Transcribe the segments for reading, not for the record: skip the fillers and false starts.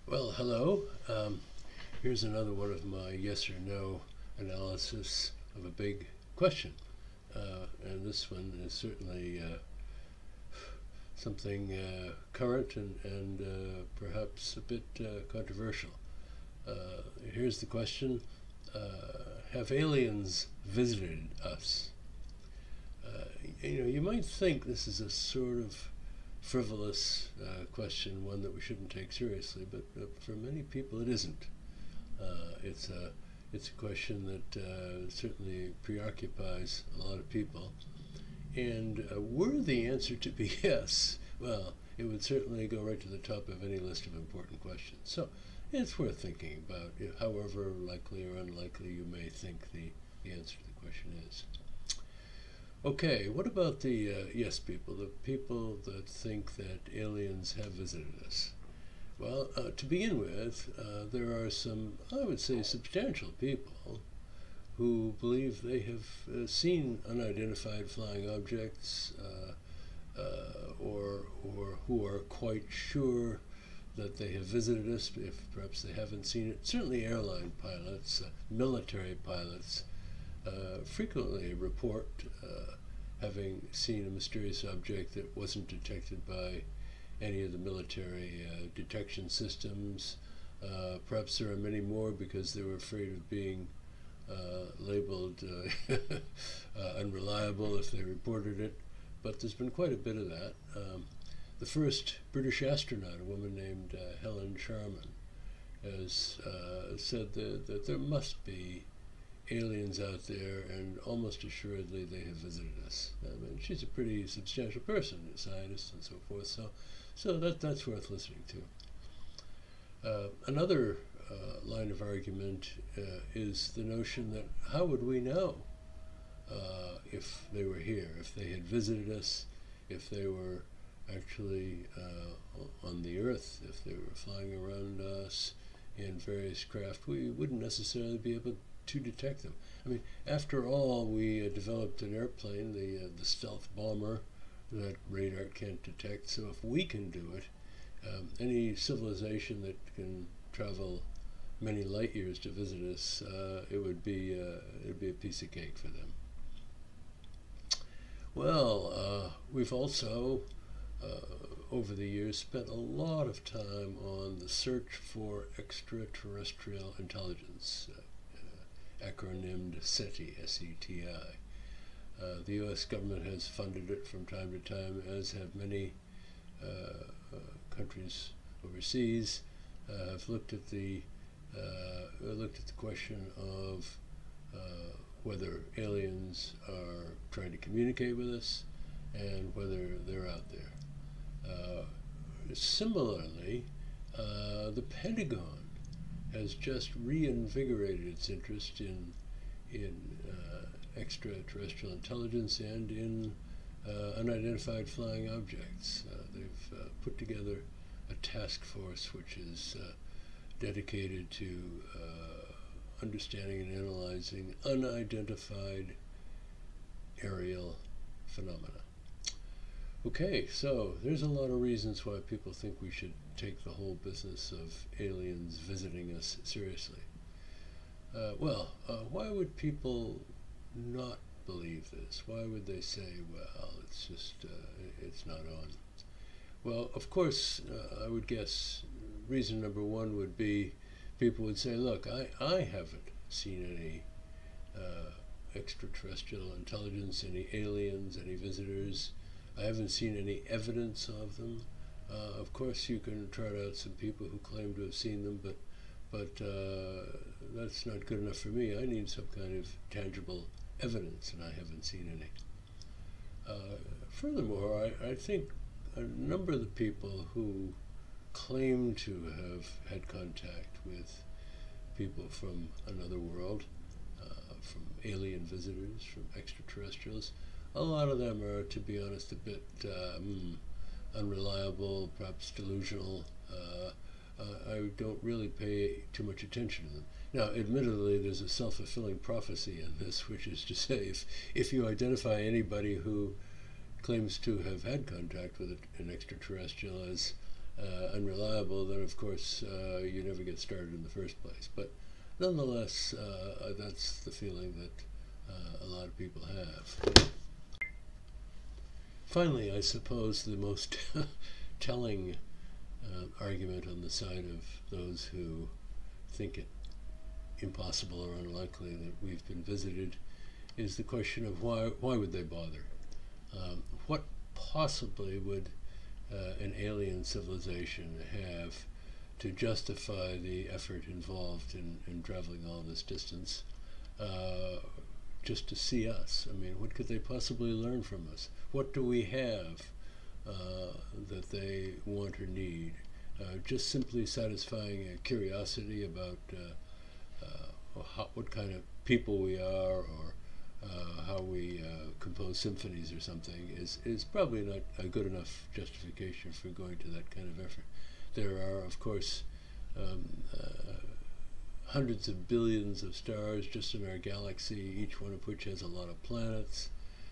Well, hello. Here's another one of my yes or no analysis of a big question. And this one is certainly something current and perhaps a bit controversial. Here's the question. Have aliens visited us? You might think this is a sort of frivolous question, one that we shouldn't take seriously, but for many people it isn't. It's a question that certainly preoccupies a lot of people. And were the answer to be yes, well, it would certainly go right to the top of any list of important questions. So it's worth thinking about, however likely or unlikely you may think the answer to the question is. Okay, what about the yes people, the people that think that aliens have visited us? Well, to begin with, there are some, I would say, substantial people who believe they have seen unidentified flying objects, or who are quite sure that they have visited us, if perhaps they haven't seen it. Certainly airline pilots, military pilots, frequently report having seen a mysterious object that wasn't detected by any of the military detection systems. Perhaps there are many more because they were afraid of being labeled unreliable if they reported it. But there's been quite a bit of that. The first British astronaut, a woman named Helen Sharman, has said that there must be aliens out there, and almost assuredly they have visited us. I mean, she's a pretty substantial person, a scientist and so forth, so that's worth listening to. Another line of argument is the notion that how would we know if they were here, if they had visited us, if they were actually on the Earth, if they were flying around us in various craft. We wouldn't necessarily be able to detect them. I mean, after all, we developed an airplane, the stealth bomber, that radar can't detect. So if we can do it, any civilization that can travel many light years to visit us, it'd be a piece of cake for them. Well, we've also over the years spent a lot of time on the search for extraterrestrial intelligence, acronymed SETI, S-E-T-I. The U.S. government has funded it from time to time, as have many countries overseas. Have looked at the question of whether aliens are trying to communicate with us and whether they're out there. Similarly, the Pentagon has just reinvigorated its interest in extraterrestrial intelligence and in unidentified flying objects. They've put together a task force which is dedicated to understanding and analyzing unidentified aerial phenomena. Okay, so there's a lot of reasons why people think we should take the whole business of aliens visiting us seriously. Why would people not believe this? Why would they say, well, it's just, it's not on? Well, of course, I would guess reason number one would be people would say, look, I haven't seen any extraterrestrial intelligence, any aliens, any visitors. I haven't seen any evidence of them. Of course, you can trot out some people who claim to have seen them, but that's not good enough for me. I need some kind of tangible evidence, and I haven't seen any. Furthermore, I think a number of the people who claim to have had contact with people from another world, from alien visitors, from extraterrestrials, a lot of them are, to be honest, a bit unreliable, perhaps delusional. I don't really pay too much attention to them. Now, admittedly, there's a self-fulfilling prophecy in this, which is to say, if you identify anybody who claims to have had contact with an extraterrestrial as unreliable, then of course you never get started in the first place. But nonetheless, that's the feeling that a lot of people have. Finally, I suppose the most telling argument on the side of those who think it impossible or unlikely that we've been visited is the question of why would they bother? What possibly would an alien civilization have to justify the effort involved in traveling all this distance just to see us? I mean, what could they possibly learn from us? What do we have that they want or need? Just simply satisfying a curiosity about what kind of people we are, or how we compose symphonies or something, is probably not a good enough justification for going to that kind of effort. There are, of course, hundreds of billions of stars just in our galaxy, each one of which has a lot of planets.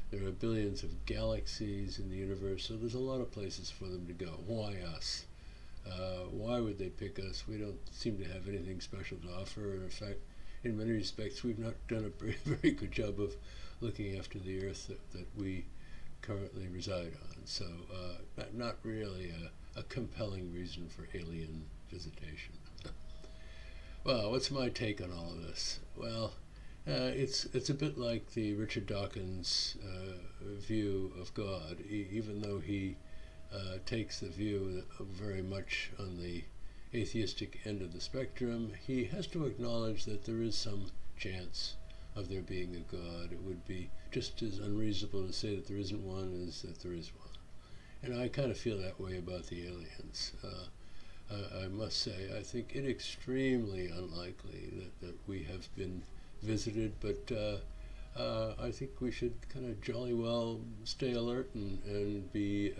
There are billions of galaxies in the universe, so there's a lot of places for them to go. Why us? Why would they pick us? We don't seem to have anything special to offer, and in fact, in many respects, we've not done a very, very good job of looking after the Earth that we currently reside on. So not really a compelling reason for alien visitation. Well, what's my take on all of this? Well, it's a bit like the Richard Dawkins view of God, even though he takes the view very much on the atheistic end of the spectrum. He has to acknowledge that there is some chance of there being a God. It would be just as unreasonable to say that there isn't one as that there is one. And I kind of feel that way about the aliens. I must say, I think it extremely unlikely that we have been visited, but I think we should kind of jolly well stay alert and be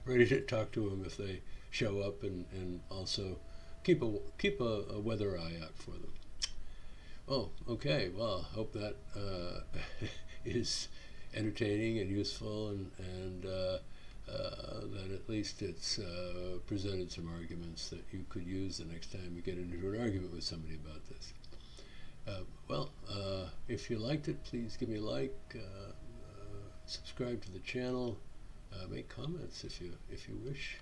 ready to talk to them if they show up, and also keep a weather eye out for them. Oh, okay. Well, hope that is entertaining and useful, and that at least it's presented some arguments that you could use the next time you get into an argument with somebody about this. If you liked it, please give me a like, subscribe to the channel, make comments if you wish.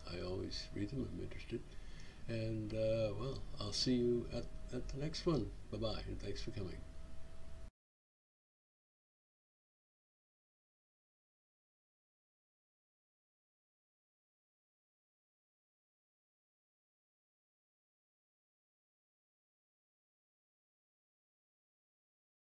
I always read them. I'm interested. And I'll see you at the next one. Bye-bye, and thanks for coming.